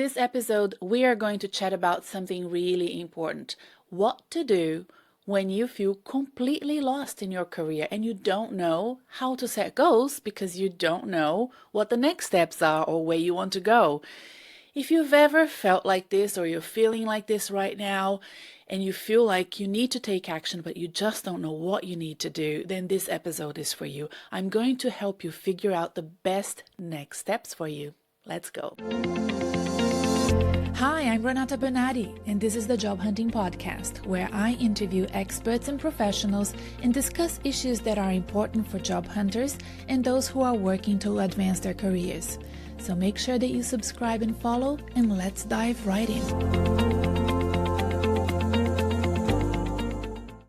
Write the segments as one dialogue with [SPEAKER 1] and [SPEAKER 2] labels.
[SPEAKER 1] this episode, we are going to chat about something really important. What to do when you feel completely lost in your career and you don't know how to set goals because you don't know what the next steps are or where you want to go. If you've ever felt like this or you're feeling like this right now and you feel like you need to take action but you just don't know what you need to do, then this episode is for you. I'm going to help you figure out the best next steps for you. Let's go. Hi, I'm Renata Bernardi, and this is the Job Hunting Podcast, where I interview experts and professionals and discuss issues that are important for job hunters and those who are working to advance their careers. So make sure that you subscribe and follow, and let's dive right in.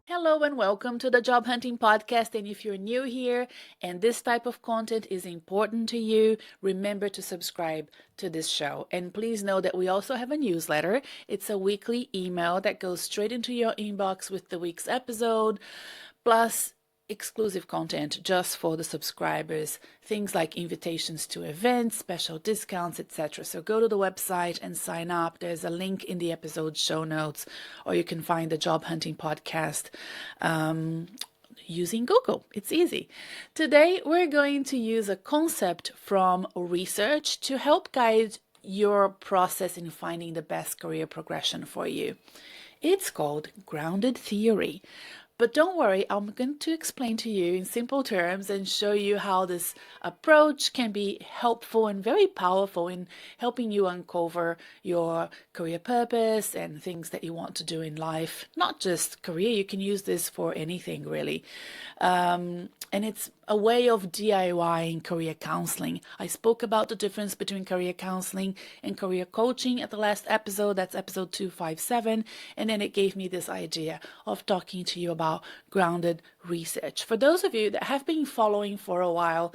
[SPEAKER 1] Hello and welcome to the Job Hunting Podcast. And if you're new here and this type of content is important to you, remember to subscribe to this show. And please know that we also have a newsletter. It's a weekly email that goes straight into your inbox with the week's episode, plus exclusive content just for the subscribers, things like invitations to events, special discounts, etc. So go to the website and sign up. There's a link in the episode show notes, or you can find the Job Hunting Podcast using Google. It's easy. Today, we're going to use a concept from research to help guide your process in finding the best career progression for you. It's called grounded theory. But don't worry, I'm going to explain to you in simple terms and show you how this approach can be helpful and very powerful in helping you uncover your career purpose and things that you want to do in life. Not just career, you can use this for anything really. And it's a way of DIY career counseling. I spoke about the difference between career counseling and career coaching at the last episode. That's episode 257. And then it gave me this idea of talking to you about grounded research. For those of you that have been following for a while,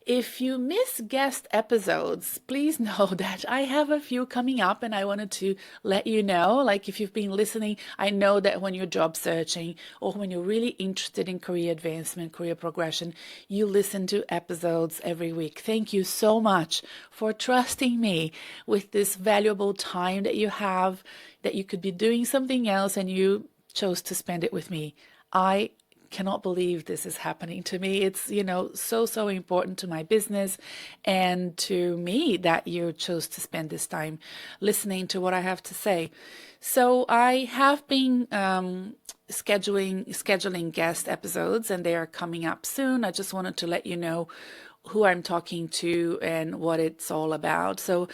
[SPEAKER 1] if you miss guest episodes, please know that I have a few coming up and I wanted to let you know. Like if you've been listening, I know that when you're job searching or when you're really interested in career advancement, career progression, you listen to episodes every week. Thank you so much for trusting me with this valuable time that you have, that you could be doing something else and you chose to spend it with me. I cannot believe this is happening to me. It's, so important to my business and to me that you chose to spend this time listening to what I have to say. So I have been scheduling guest episodes and they are coming up soon. I just wanted to let you know who I'm talking to and what it's all about. So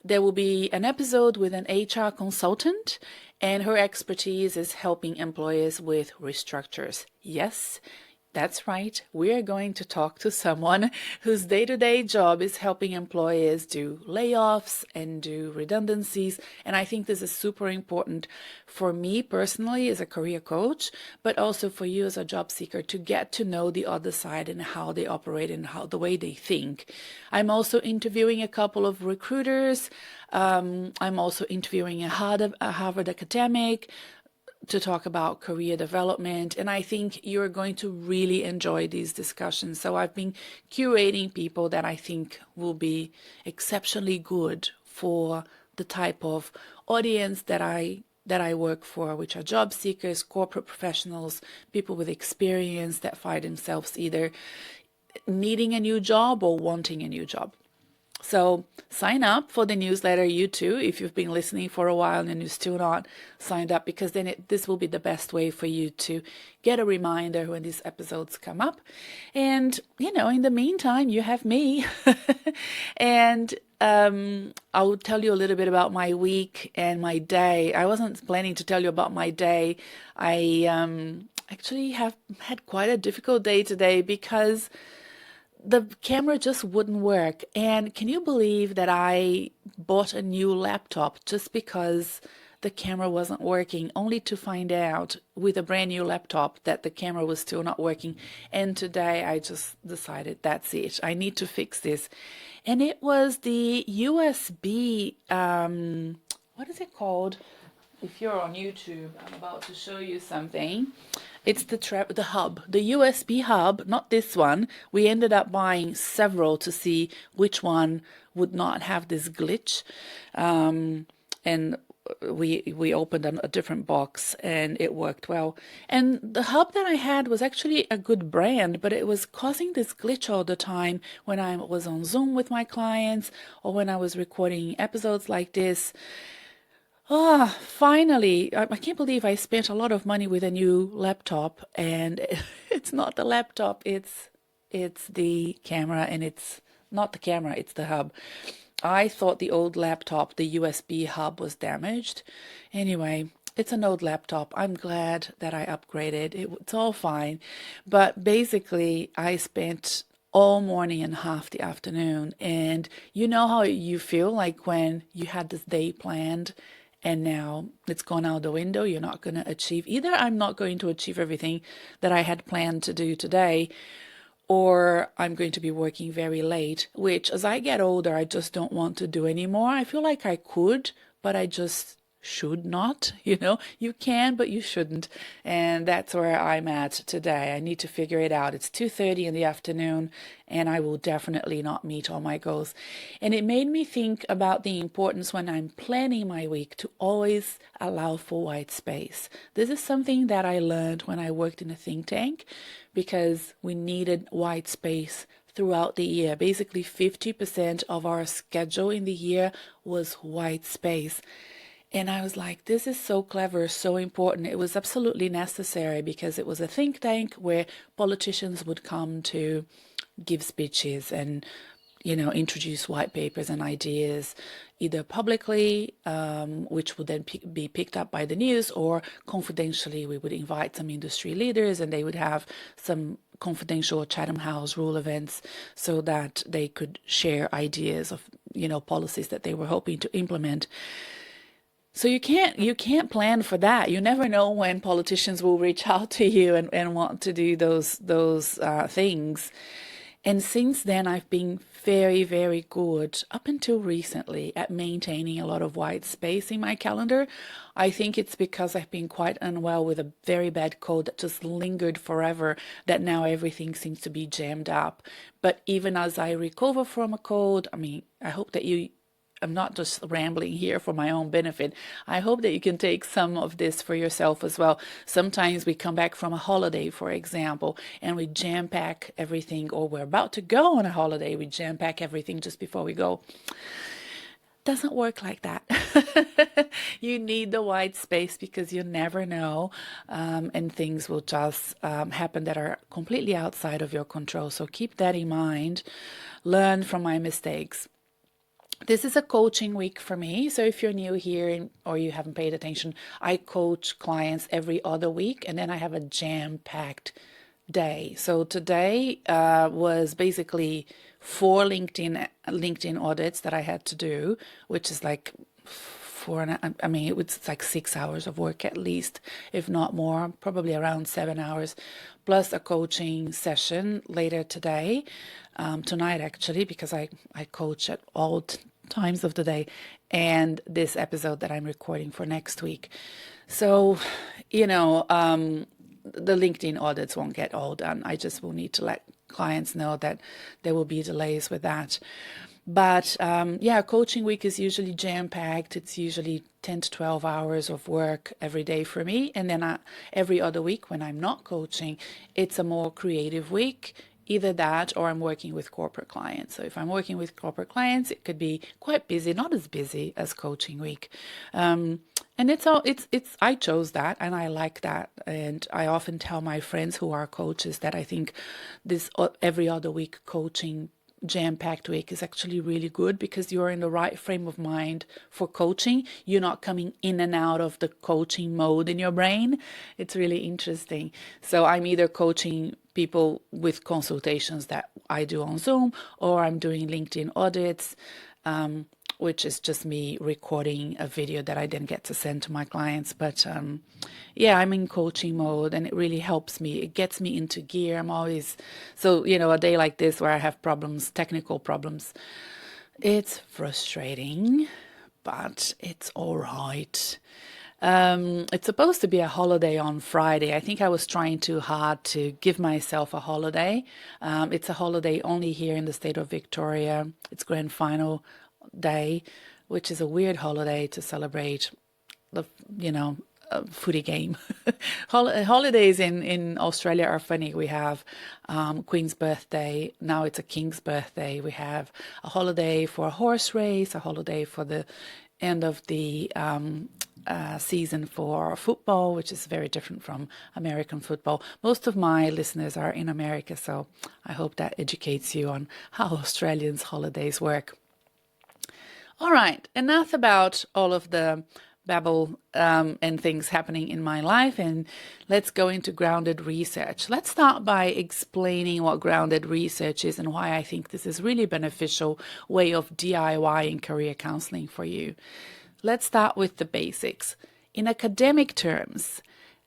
[SPEAKER 1] there will be an episode with an HR consultant, and her expertise is helping employers with restructures. Yes, that's right. We are going to talk to someone whose day-to-day job is helping employers do layoffs and do redundancies. And I think this is super important for me personally as a career coach, but also for you as a job seeker to get to know the other side and how they operate and how the way they think. I'm also interviewing a couple of recruiters. I'm also interviewing a Harvard academic to talk about career development, and I think you're going to really enjoy these discussions. So I've been curating people that I think will be exceptionally good for the type of audience that I work for, which are job seekers, corporate professionals, people with experience that find themselves either needing a new job or wanting a new job. So sign up for the newsletter, you too, if you've been listening for a while and you're still not signed up, because then this will be the best way for you to get a reminder when these episodes come up. And, in the meantime, you have me. And I'll tell you a little bit about my week and my day. I wasn't planning to tell you about my day. I actually have had quite a difficult day today because the camera just wouldn't work. And can you believe that I bought a new laptop just because the camera wasn't working, only to find out with a brand new laptop that the camera was still not working. And today I just decided that's it. I need to fix this. And it was the USB, what is it called? If you're on YouTube, I'm about to show you something. It's the hub, the USB hub, not this one. We ended up buying several to see which one would not have this glitch. And we opened a different box and it worked well. And the hub that I had was actually a good brand, but it was causing this glitch all the time when I was on Zoom with my clients or when I was recording episodes like this. Ah, finally, I can't believe I spent a lot of money with a new laptop and it's not the laptop, it's the camera, and it's not the camera, it's the hub. I thought the old laptop, the USB hub, was damaged. Anyway, it's an old laptop. I'm glad that I upgraded. It's all fine. But basically, I spent all morning and half the afternoon. And you know how you feel like when you had this day planned and now it's gone out the window. You're not going to achieve either. I'm not going to achieve everything that I had planned to do today, or I'm going to be working very late, which as I get older, I just don't want to do anymore. I feel like I could, but I just should not. You can, but you shouldn't. And that's where I'm at today. I need to figure it out. It's 2:30 in the afternoon, and I will definitely not meet all my goals. And it made me think about the importance when I'm planning my week to always allow for white space. This is something that I learned when I worked in a think tank, because we needed white space throughout the year. Basically, 50% of our schedule in the year was white space. And I was like, this is so clever, so important. It was absolutely necessary because it was a think tank where politicians would come to give speeches and, introduce white papers and ideas, either publicly, which would then be picked up by the news, or confidentially. We would invite some industry leaders and they would have some confidential Chatham House rule events so that they could share ideas of, policies that they were hoping to implement. So you can't plan for that. You never know when politicians will reach out to you and want to do those things. And since then, I've been very, very good up until recently at maintaining a lot of white space in my calendar. I think it's because I've been quite unwell with a very bad cold that just lingered forever, that now everything seems to be jammed up. But even as I recover from a cold, I hope that I'm not just rambling here for my own benefit. I hope that you can take some of this for yourself as well. Sometimes we come back from a holiday, for example, and we jam pack everything, or we're about to go on a holiday, we jam pack everything just before we go. Doesn't work like that. You need the white space because you never know, and things will just happen that are completely outside of your control. So keep that in mind. Learn from my mistakes. This is a coaching week for me. So if you're new here or you haven't paid attention, I coach clients every other week, and then I have a jam-packed day. So today was basically 4 LinkedIn audits that I had to do, which is like it's like 6 hours of work at least, if not more, probably around 7 hours, plus a coaching session later today, tonight actually, because I coach at all times of the day, and this episode that I'm recording for next week. So, the LinkedIn audits won't get all done. I just will need to let clients know that there will be delays with that. But coaching week is usually jam-packed. It's usually 10 to 12 hours of work every day for me. And then every other week when I'm not coaching, it's a more creative week. Either that or I'm working with corporate clients. So if I'm working with corporate clients, it could be quite busy, not as busy as coaching week. And I chose that and I like that. And I often tell my friends who are coaches that I think this every other week coaching jam-packed week is actually really good because you're in the right frame of mind for coaching. You're not coming in and out of the coaching mode in your brain. It's really interesting. So I'm either coaching people with consultations that I do on Zoom, or I'm doing LinkedIn audits, which is just me recording a video that I then get to send to my clients. But I'm in coaching mode and it really helps me. It gets me into gear. I'm always, so, a day like this where I have problems, technical problems, it's frustrating, but it's all right. It's supposed to be a holiday on Friday. I think I was trying too hard to give myself a holiday. It's a holiday only here in the state of Victoria. It's grand final day, which is a weird holiday to celebrate the, you know, footy game. Holidays in Australia are funny. We have Queen's birthday. Now it's a King's birthday. We have a holiday for a horse race, a holiday for the end of the season for football, which is very different from American football. Most of my listeners are in America, so I hope that educates you on how Australians' holidays work. All right, enough about all of the babble and things happening in my life, and let's go into grounded research. Let's start by explaining what grounded research is and why I think this is really beneficial way of DIY and career counseling for you. Let's start with the basics. In academic terms,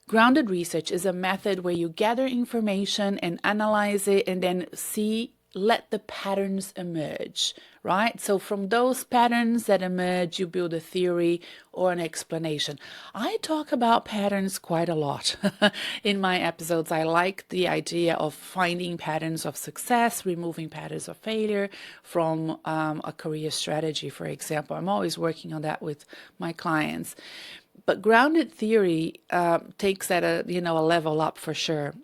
[SPEAKER 1] grounded research is a method where you gather information and analyze it and then let the patterns emerge, right? So from those patterns that emerge, you build a theory or an explanation. I talk about patterns quite a lot in my episodes. I like the idea of finding patterns of success, removing patterns of failure from a career strategy, for example. I'm always working on that with my clients. But grounded theory takes that a level up for sure.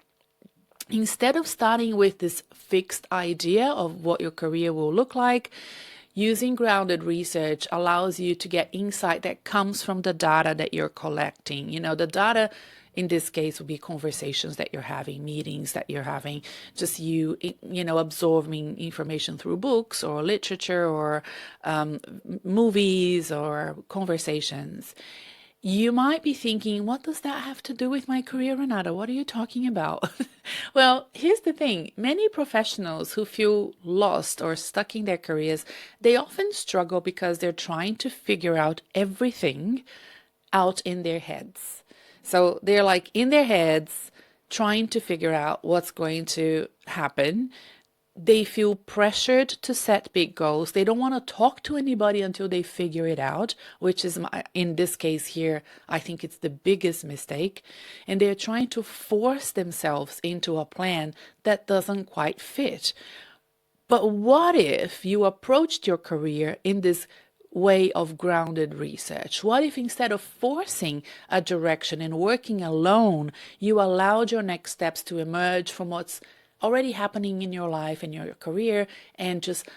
[SPEAKER 1] Instead of starting with this fixed idea of what your career will look like, using grounded research allows you to get insight that comes from the data that you're collecting. The data in this case would be conversations that you're having, meetings that you're having, just absorbing information through books or literature or movies or conversations. You might be thinking, what does that have to do with my career, Renata? What are you talking about? Well, here's the thing. Many professionals who feel lost or stuck in their careers, they often struggle because they're trying to figure out everything out in their heads. So they're like in their heads trying to figure out what's going to happen. They feel pressured to set big goals. They don't want to talk to anybody until they figure it out, which is, in this case here, I think it's the biggest mistake. And they're trying to force themselves into a plan that doesn't quite fit. But what if you approached your career in this way of grounded research? What if instead of forcing a direction and working alone, you allowed your next steps to emerge from what's already happening in your life and your career, and just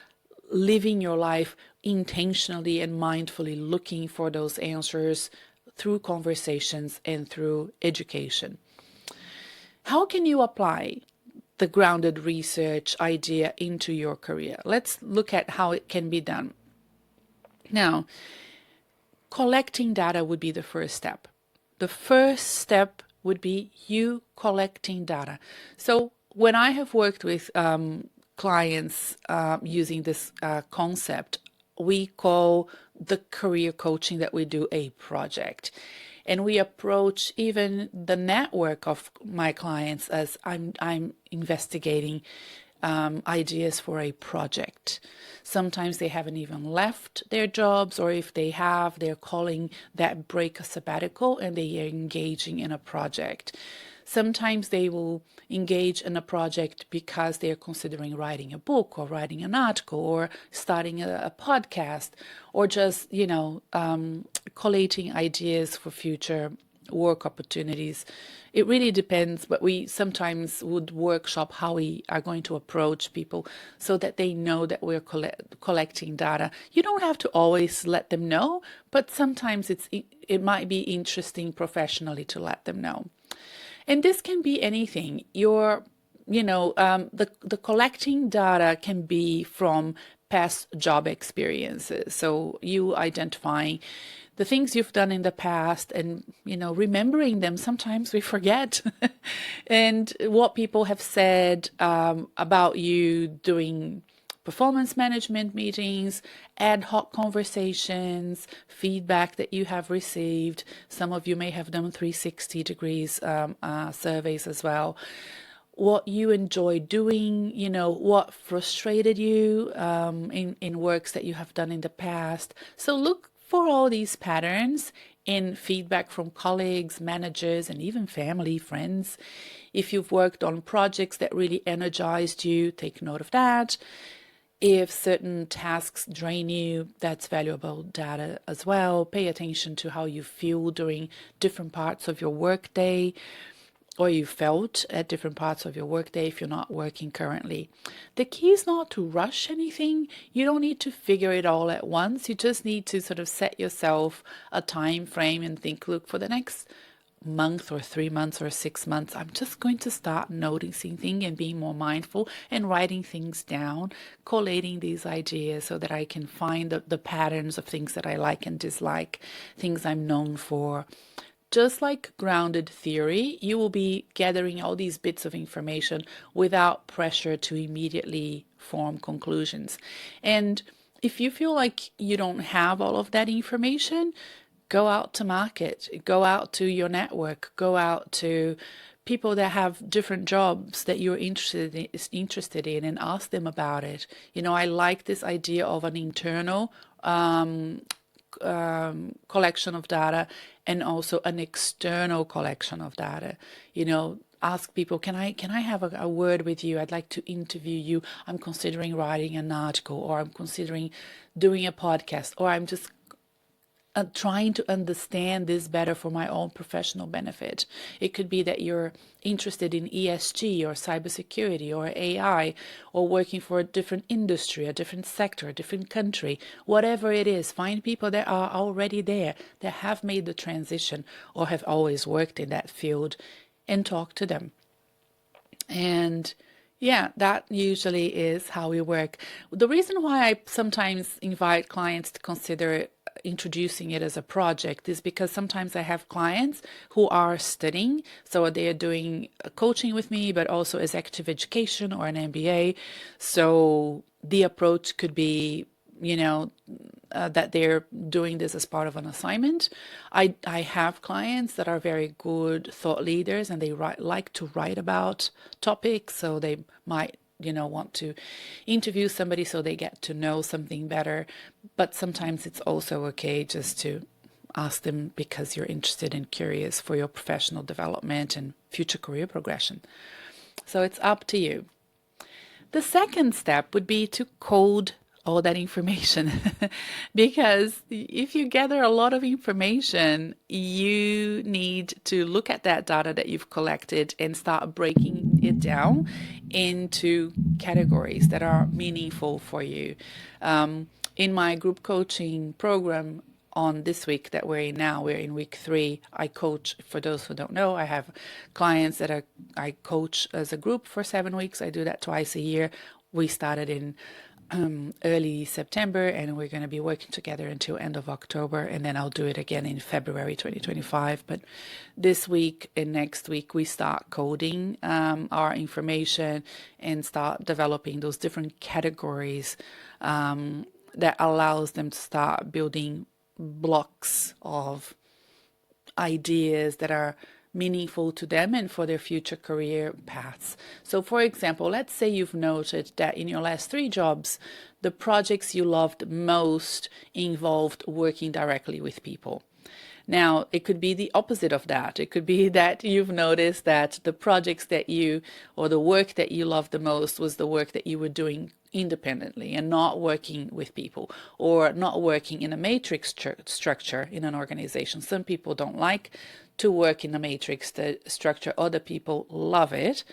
[SPEAKER 1] living your life intentionally and mindfully looking for those answers through conversations and through education? How can you apply the grounded research idea into your career? Let's look at how it can be done. Now, collecting data would be the first step. The first step would be you collecting data. So when I have worked with clients using this concept, we call the career coaching that we do a project. And we approach even the network of my clients as I'm investigating ideas for a project. Sometimes they haven't even left their jobs, or if they have, they're calling that break a sabbatical and they are engaging in a project. Sometimes they will engage in a project because they're considering writing a book or writing an article or starting a podcast, or just, collating ideas for future work opportunities. It really depends, but we sometimes would workshop how we are going to approach people so that they know that we're collecting data. You don't have to always let them know, but sometimes it might be interesting professionally to let them know. And this can be anything. The collecting data can be from past job experiences. So you identifying the things you've done in the past and, remembering them. Sometimes we forget. And what people have said about you doing performance management meetings, ad hoc conversations, feedback that you have received. Some of you may have done 360 degrees surveys as well. What you enjoy doing, what frustrated you in works that you have done in the past. So look for all these patterns in feedback from colleagues, managers, and even family, friends. If you've worked on projects that really energized you, take note of that. If certain tasks drain you, that's valuable data as well. Pay attention to how you feel during different parts of your workday, or you felt at different parts of your workday if you're not working currently. The key is not to rush anything. You don't need to figure it all at once. You just need to sort of set yourself a time frame and think, look, for the next month or 3 months or 6 months, I'm just going to start noticing things and being more mindful and writing things down, collating these ideas so that I can find the patterns of things that I like and dislike, things I'm known for. Just like grounded theory, you will be gathering all these bits of information without pressure to immediately form conclusions. And if you feel like you don't have all of that information, go out to market, go out to your network, go out to people that have different jobs that you're interested in and ask them about it. I like this idea of an internal collection of data and also an external collection of data. Ask people, can I have a word with you? I'd like to interview you. I'm considering writing an article, or I'm considering doing a podcast, or I'm just trying to understand this better for my own professional benefit. It could be that you're interested in ESG or cybersecurity or AI, or working for a different industry, a different sector, a different country. Whatever it is, find people that are already there, that have made the transition or have always worked in that field, and talk to them. And yeah, that usually is how we work. The reason why I sometimes invite clients to consider introducing it as a project is because sometimes I have clients who are studying, so they are doing coaching with me, but also executive education or an MBA. So the approach could be, that they're doing this as part of an assignment. I have clients that are very good thought leaders, and they like to write about topics, so they might want to interview somebody so they get to know something better. But sometimes it's also okay just to ask them because you're interested and curious for your professional development and future career progression. So it's up to you. The second step would be to code all that information because if you gather a lot of information, you need to look at that data that you've collected and start breaking it down into categories that are meaningful for you. In my group coaching program on this week that we're in now, we're in week 3. I coach, for those who don't know, I have clients that I coach as a group for 7 weeks. I do that twice a year. We started in early September, and we're going to be working together until end of October, and then I'll do it again in February 2025. But this week and next week we start coding our information and start developing those different categories that allows them to start building blocks of ideas that are meaningful to them and for their future career paths. So for example, let's say you've noted that in your last 3 jobs, the projects you loved most involved working directly with people. Now, it could be the opposite of that. It could be that you've noticed that the projects that or the work that you loved the most was the work that you were doing independently and not working with people, or not working in a matrix structure in an organization. Some people don't like to work in a matrix structure. Other people love it.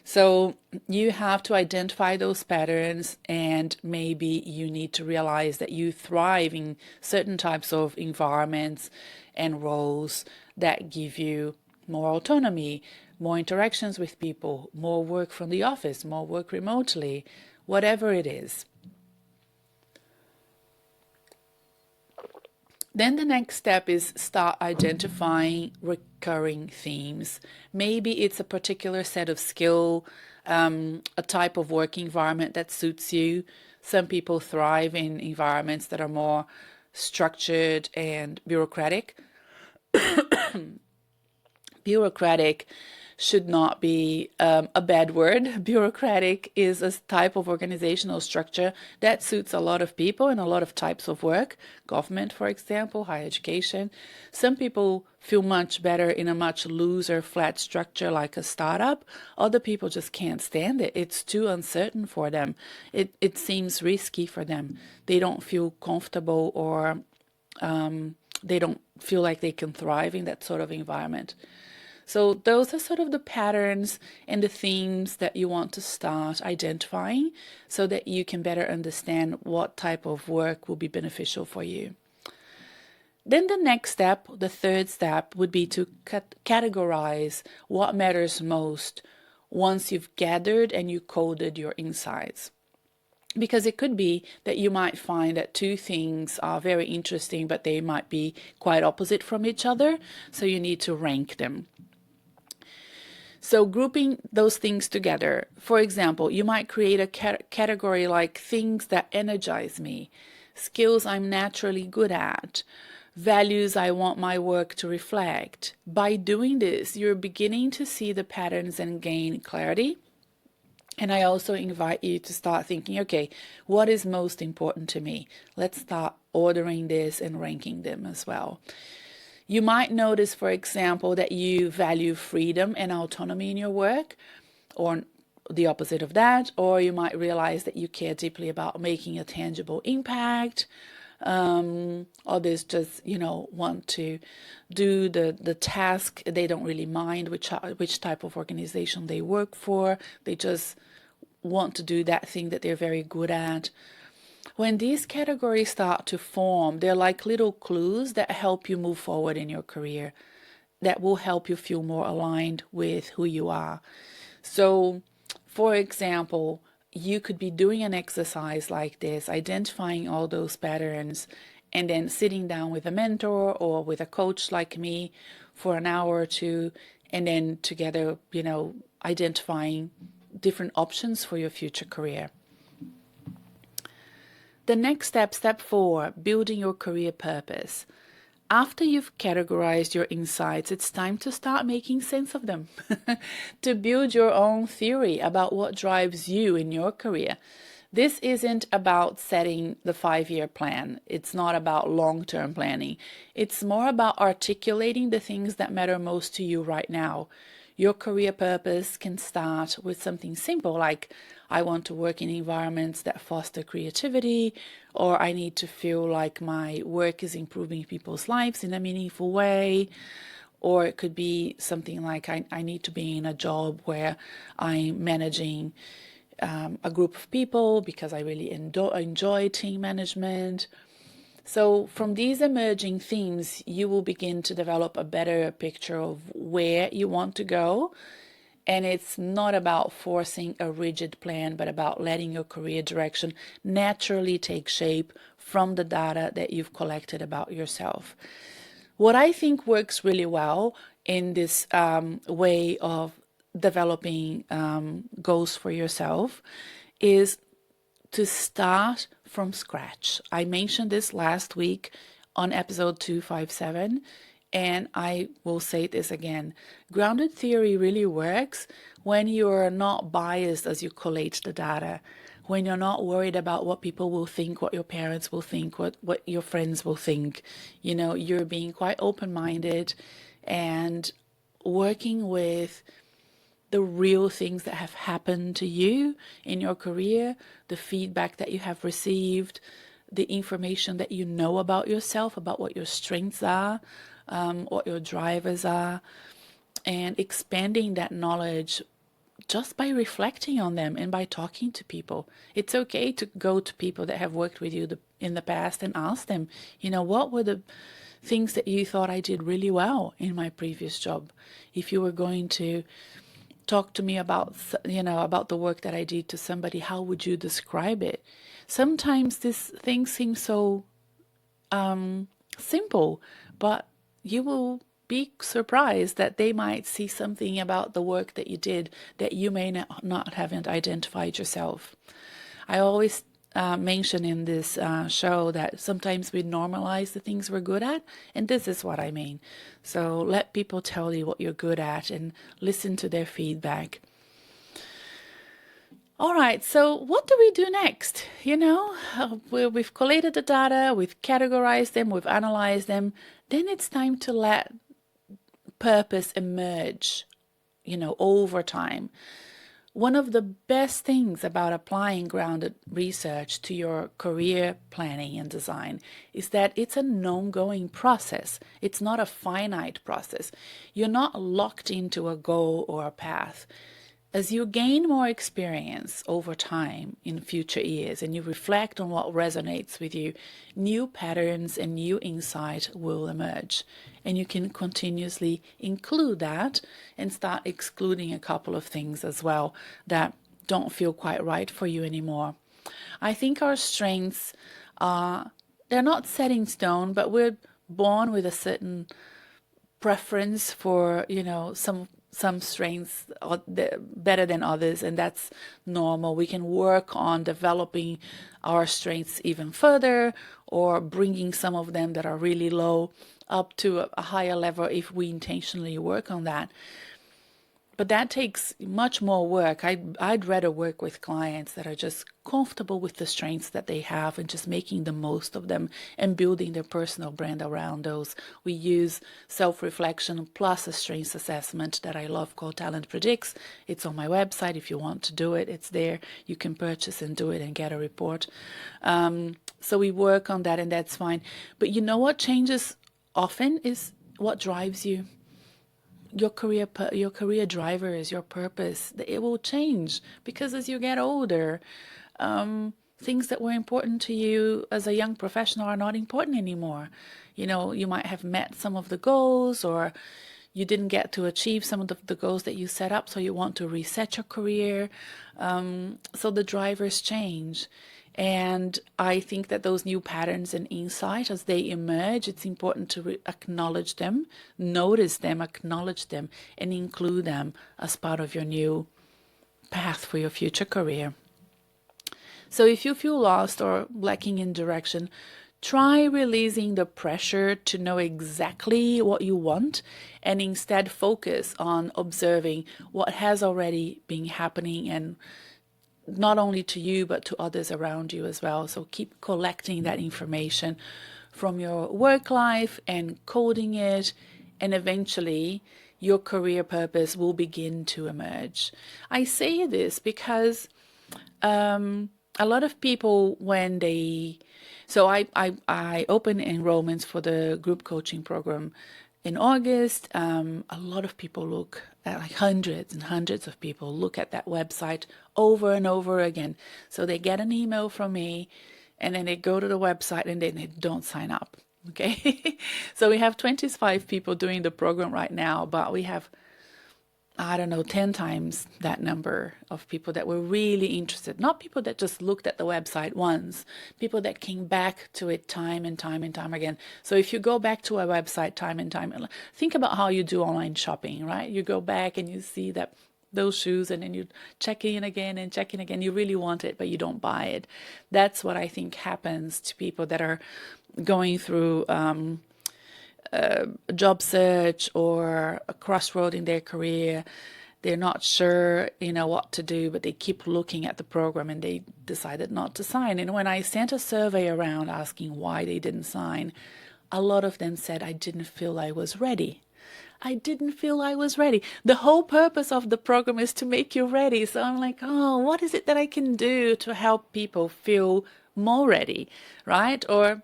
[SPEAKER 1] So you have to identify those patterns, and maybe you need to realize that you thrive in certain types of environments and roles that give you more autonomy, more interactions with people, more work from the office, more work remotely, whatever it is. Then the next step is start identifying recurring themes. Maybe it's a particular set of skill, a type of work environment that suits you. Some people thrive in environments that are more structured and bureaucratic. Bureaucratic should not be a bad word. Bureaucratic is a type of organizational structure that suits a lot of people and a lot of types of work. Government, for example, higher education. Some people feel much better in a much looser, flat structure like a startup. Other people just can't stand it. It's too uncertain for them. It seems risky for them. They don't feel comfortable, or they don't feel like they can thrive in that sort of environment. So those are sort of the patterns and the themes that you want to start identifying so that you can better understand what type of work will be beneficial for you. Then the next step, the third step, would be to categorize what matters most once you've gathered and you coded your insights. Because it could be that you might find that two things are very interesting, but they might be quite opposite from each other. So you need to rank them. So grouping those things together, for example, you might create a category like things that energize me, skills I'm naturally good at, values I want my work to reflect. By doing this, you're beginning to see the patterns and gain clarity. And I also invite you to start thinking, okay, what is most important to me? Let's start ordering this and ranking them as well. You might notice, for example, that you value freedom and autonomy in your work, or the opposite of that, or you might realize that you care deeply about making a tangible impact. Others just, want to do the task. They don't really mind which type of organization they work for. They just want to do that thing that they're very good at. When these categories start to form, they're like little clues that help you move forward in your career, that will help you feel more aligned with who you are. So, for example, you could be doing an exercise like this, identifying all those patterns, and then sitting down with a mentor or with a coach like me for an hour or two, and then together, identifying different options for your future career. The next step, step 4, building your career purpose. After you've categorized your insights, it's time to start making sense of them, to build your own theory about what drives you in your career. This isn't about setting the 5-year plan. It's not about long-term planning. It's more about articulating the things that matter most to you right now. Your career purpose can start with something simple like, I want to work in environments that foster creativity, or I need to feel like my work is improving people's lives in a meaningful way. Or it could be something like, I need to be in a job where I'm managing a group of people because I really enjoy team management. So from these emerging themes, you will begin to develop a better picture of where you want to go. And it's not about forcing a rigid plan, but about letting your career direction naturally take shape from the data that you've collected about yourself. What I think works really well in this way of developing goals for yourself is to start from scratch. I mentioned this last week on episode 257, and I will say this again. Grounded theory really works when you're not biased as you collate the data, when you're not worried about what people will think, what your parents will think, what your friends will think. You're being quite open-minded and working with the real things that have happened to you in your career, the feedback that you have received, the information that you know about yourself, about what your strengths are, what your drivers are, and expanding that knowledge just by reflecting on them and by talking to people. It's okay to go to people that have worked with you in the past and ask them, what were the things that you thought I did really well in my previous job? If you were going to talk to me about, about the work that I did to somebody, how would you describe it? Sometimes these things seem so simple, but you will be surprised that they might see something about the work that you did that you may not have identified yourself. I always mention in this show that sometimes we normalize the things we're good at, and this is what I mean. So let people tell you what you're good at and listen to their feedback. All right, so what do we do next? We've collated the data, we've categorized them, we've analyzed them. Then it's time to let purpose emerge, over time. One of the best things about applying grounded research to your career planning and design is that it's an ongoing process. It's not a finite process. You're not locked into a goal or a path. As you gain more experience over time in future years and you reflect on what resonates with you, new patterns and new insight will emerge. And you can continuously include that and start excluding a couple of things as well that don't feel quite right for you anymore. I think our strengths they're not set in stone, but we're born with a certain preference for, some strengths are better than others, and that's normal. We can work on developing our strengths even further or bringing some of them that are really low up to a higher level if we intentionally work on that. But that takes much more work. I'd rather work with clients that are just comfortable with the strengths that they have and just making the most of them and building their personal brand around those. We use self-reflection plus a strengths assessment that I love called Talent Predicts. It's on my website. If you want to do it, it's there. You can purchase and do it and get a report. So we work on that, and that's fine. But you know what changes often is what drives you. Your career drivers, your purpose, it will change because as you get older, things that were important to you as a young professional are not important anymore. You might have met some of the goals, or you didn't get to achieve some of the goals that you set up, so you want to reset your career. So the drivers change. And I think that those new patterns and insight, as they emerge, it's important to acknowledge them, notice them, acknowledge them, and include them as part of your new path for your future career. So if you feel lost or lacking in direction, try releasing the pressure to know exactly what you want and instead focus on observing what has already been happening, and not only to you, but to others around you as well. So keep collecting that information from your work life and coding it, and eventually your career purpose will begin to emerge. I say this because a lot of people, when they... So I open enrollments for the group coaching program in August. A lot of people look at, like hundreds and hundreds of people look at that website over and over again. So they get an email from me and then they go to the website and then they don't sign up. Okay. So we have 25 people doing the program right now, but we have, I don't know, 10 times that number of people that were really interested. Not people that just looked at the website once, people that came back to it time and time and time again. So if you go back to a website time and time, think about how you do online shopping, right? You go back and you see that those shoes, and then you check in again and check in again. You really want it, but you don't buy it. That's what I think happens to people that are going through a job search or a crossroad in their career. They're not sure, what to do, but they keep looking at the program and they decided not to sign. And when I sent a survey around asking why they didn't sign, a lot of them said, I didn't feel I was ready. I didn't feel I was ready. The whole purpose of the program is to make you ready. So I'm like, what is it that I can do to help people feel more ready, right? Or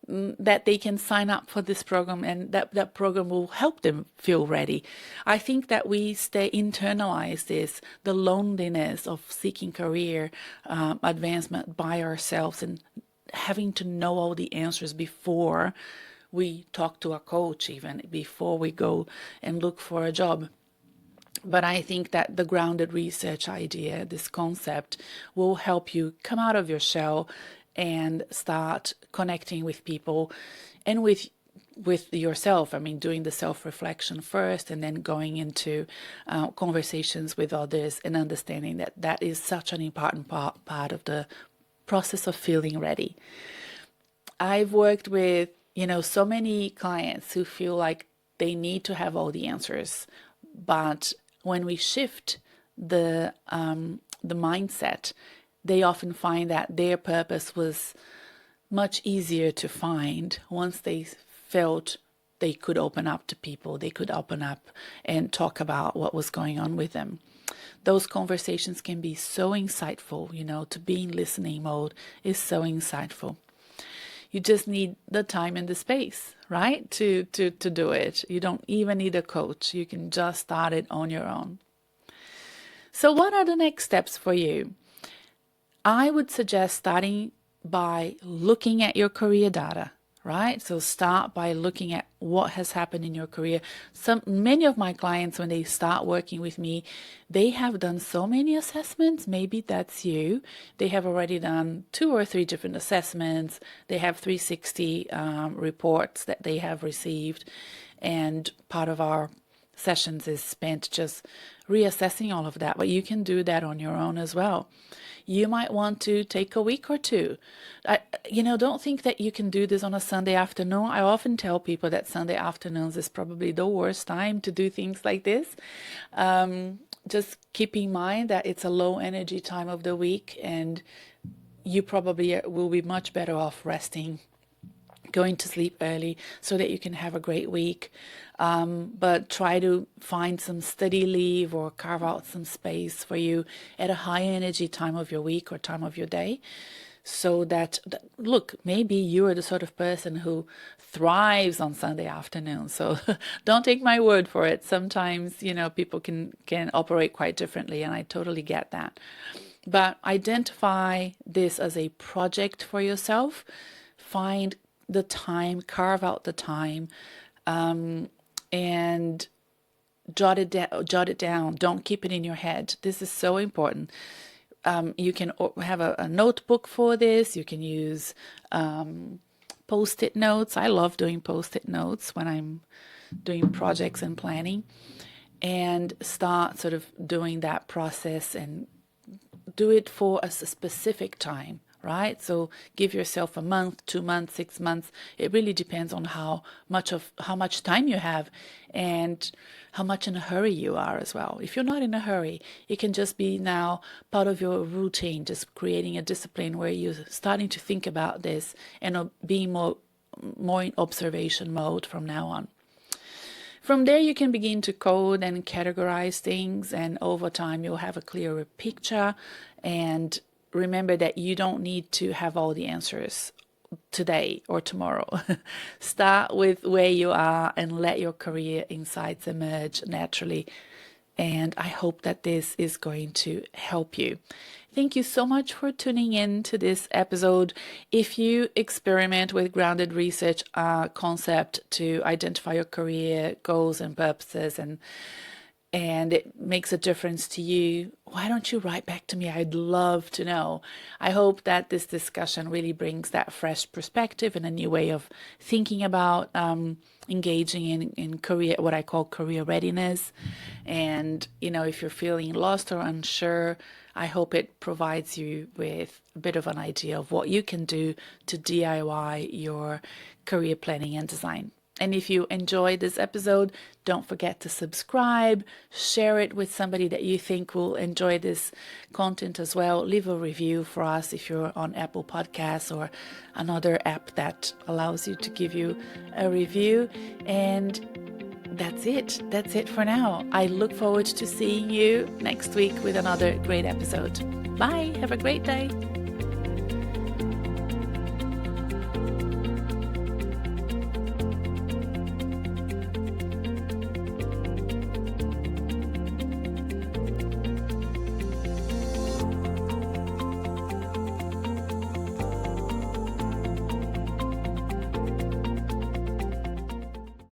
[SPEAKER 1] that they can sign up for this program and that program will help them feel ready. I think that we internalize the loneliness of seeking career advancement by ourselves and having to know all the answers before we talk to a coach, even before we go and look for a job. But I think that the grounded research idea, this concept, will help you come out of your shell and start connecting with people and with yourself. I mean, doing the self-reflection first and then going into conversations with others and understanding that is such an important part of the process of feeling ready. I've worked with, so many clients who feel like they need to have all the answers. But when we shift the mindset, they often find that their purpose was much easier to find once they felt they could open up to people, they could open up and talk about what was going on with them. Those conversations can be so insightful, to be in listening mode is so insightful. You just need the time and the space, right, to do it. You don't even need a coach. You can just start it on your own. So what are the next steps for you? I would suggest starting by looking at your career data, right? So start by looking at what has happened in your career. Many of my clients, when they start working with me, they have done so many assessments. Maybe that's you. They have already done 2 or 3 different assessments. They have 360 reports that they have received. And part of our sessions is spent just reassessing all of that. But you can do that on your own as well. You might want to take a week or 2. Don't think that you can do this on a Sunday afternoon. I often tell people that Sunday afternoons is probably the worst time to do things like this. Just keep in mind that it's a low energy time of the week, and you probably will be much better off resting, going to sleep early so that you can have a great week. But try to find some study leave or carve out some space for you at a high energy time of your week or time of your day. So that, look, maybe you are the sort of person who thrives on Sunday afternoon. So don't take my word for it. Sometimes, people can operate quite differently, and I totally get that. But identify this as a project for yourself. Find the time, carve out the time, and jot it down. Don't keep it in your head. This is so important. You can have a notebook for this. You can use Post-it notes. I love doing Post-it notes when I'm doing projects and planning, and start sort of doing that process and do it for a specific time. Right? So give yourself a month, 2 months, 6 months. It really depends on how much time you have and how much in a hurry you are as well. If you're not in a hurry, it can just be now part of your routine, just creating a discipline where you're starting to think about this and being more in observation mode from now on. From there, you can begin to code and categorize things, and over time, you'll have a clearer picture. And remember that you don't need to have all the answers today or tomorrow. Start with where you are and let your career insights emerge naturally. And I hope that this is going to help you. Thank you so much for tuning in to this episode. If you experiment with grounded research concept to identify your career goals and purposes, and it makes a difference to you, why don't you write back to me? I'd love to know. I hope that this discussion really brings that fresh perspective and a new way of thinking about engaging in career, what I call career readiness. And, if you're feeling lost or unsure, I hope it provides you with a bit of an idea of what you can do to DIY your career planning and design. And if you enjoyed this episode, don't forget to subscribe, share it with somebody that you think will enjoy this content as well. Leave a review for us if you're on Apple Podcasts or another app that allows you to give you a review. And that's it. That's it for now. I look forward to seeing you next week with another great episode. Bye. Have a great day.